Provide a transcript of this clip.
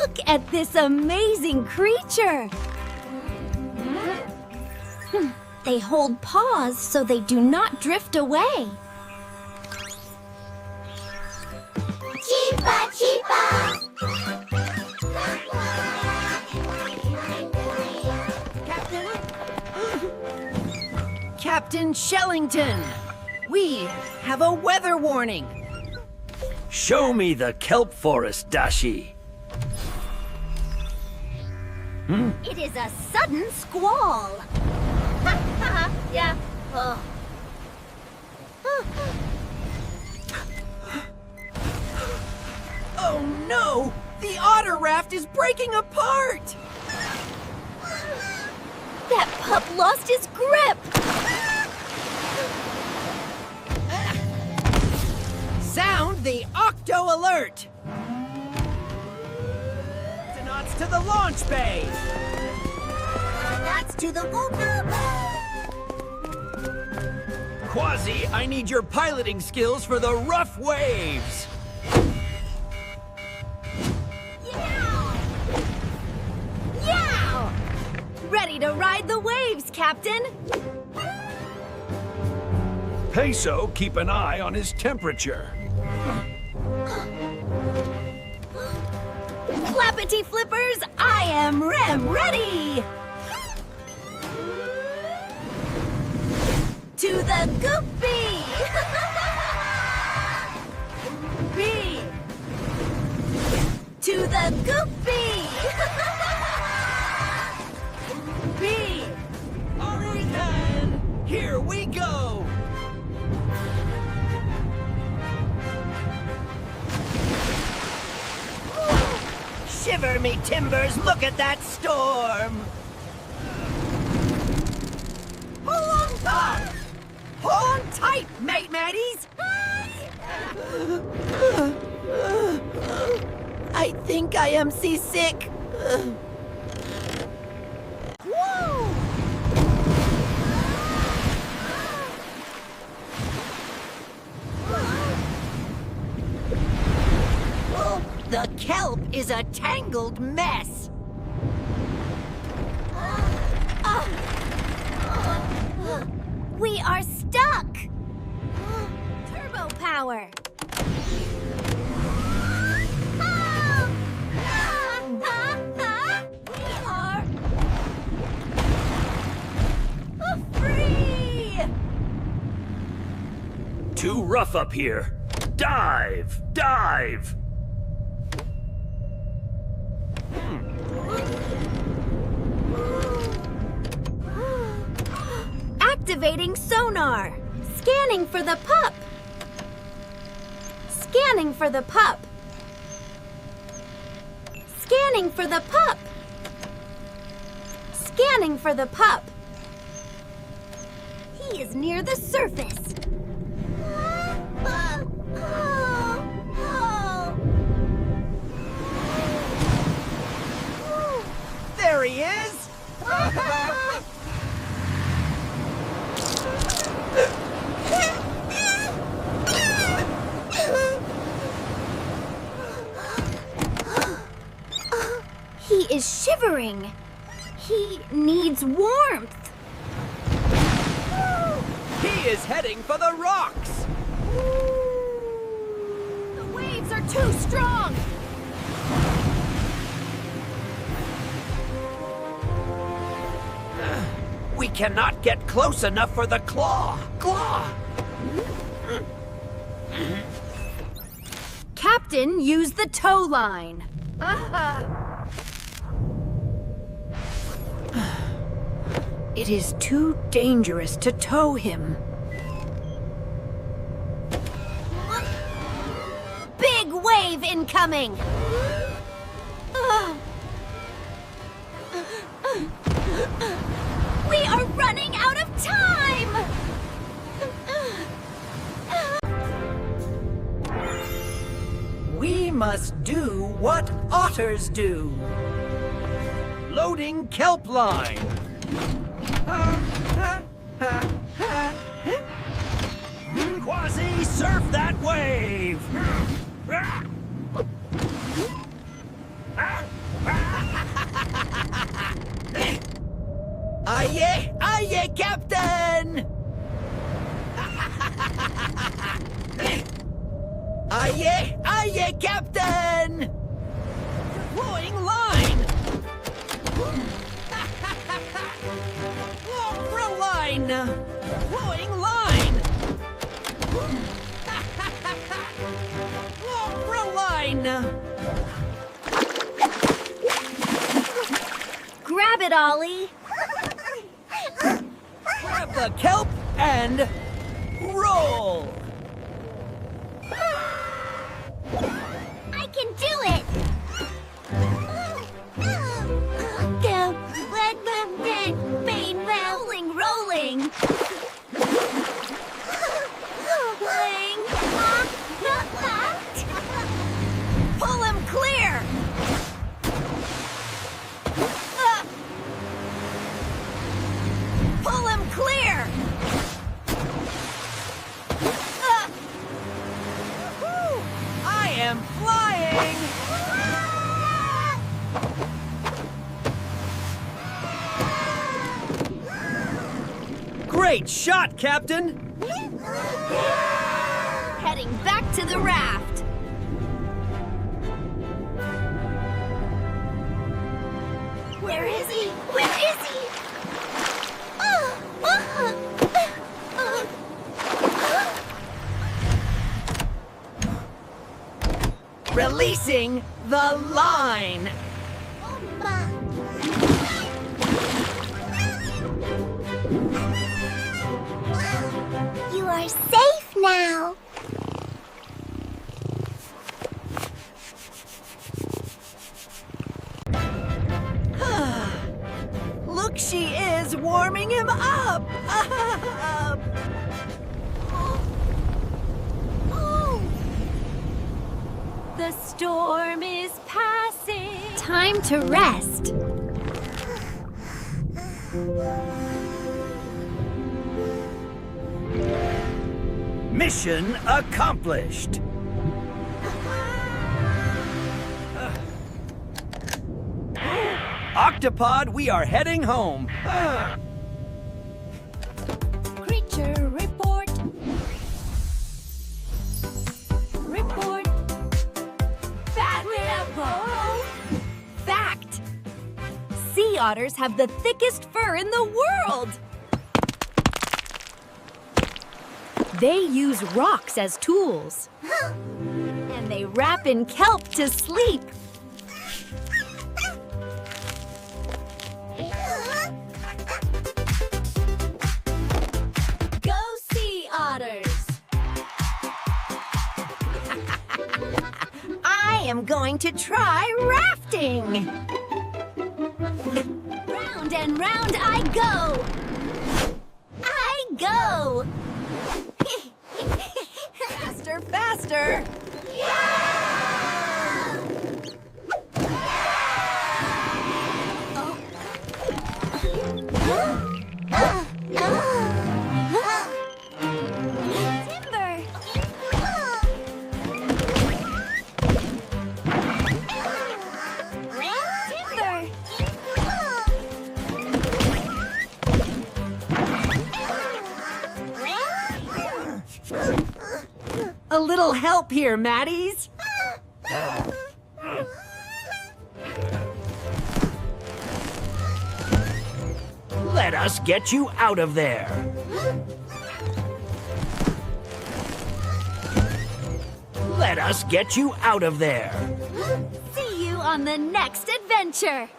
Look at this amazing creature! They hold paws so they do not drift away. Cheepa, cheepa! Captain Shellington, we have a weather warning. Show me the Kelp Forest, Dashi. It is a sudden squall. Yeah. Oh no! The otter raft is breaking apart! That pup lost his grip. Sound the Octo alert! Octonauts to the launch bay! That's to the Wooga! Kwazii, I need your piloting skills for the rough waves. Yow! Ready to ride the waves, Captain. Peso, keep an eye on his temperature. Flappity flippers, I am ready! To the Gup-B! B! To the Gup-B! B! Alright then! Here we go! Shiver me timbers, look at that storm! Hold on tight! Hold on tight, mate mateys! I think I am seasick. Whoa! The kelp is a tangled mess. We are stuck! Turbo power! We are free! Too rough up here. Dive! Dive! Activating sonar! Scanning for the pup! Scanning for the pup! Scanning for the pup! Scanning for the pup! He is near the surface! There he is! He is shivering. He needs warmth. He is heading for the rocks! The waves are too strong. We cannot get close enough for the claw! Claw! Captain, use the tow line. It is too dangerous to tow him. Big wave incoming. We are running out of time. We must do what otters do. Loading Kelp Line. Kwazii, surf that wave! Aye, aye, Captain! Deploying line! Long line! Deploying line! Long line! Grab it, Ollie. Grab the kelp and roll! I can do it. Rolling, rolling. Pull him clear. Pull him clear. I am flying! Great shot, Captain! Heading back to the raft. Where is he? Where is he? Releasing the line! You are safe now. Look, she is warming him up! The storm is passing. Time to rest. Mission accomplished! Octopod, we are heading home. Creature report. Report. Fact. Sea otters have the thickest fur in the world. They use rocks as tools. And they wrap in kelp to sleep. Go Sea Otters! I am going to try rafting. Round and round I go. I go. Faster, faster. Timber. Timber. A little help here, Maddies. Let us get you out of there. Let us get you out of there. See you on the next adventure.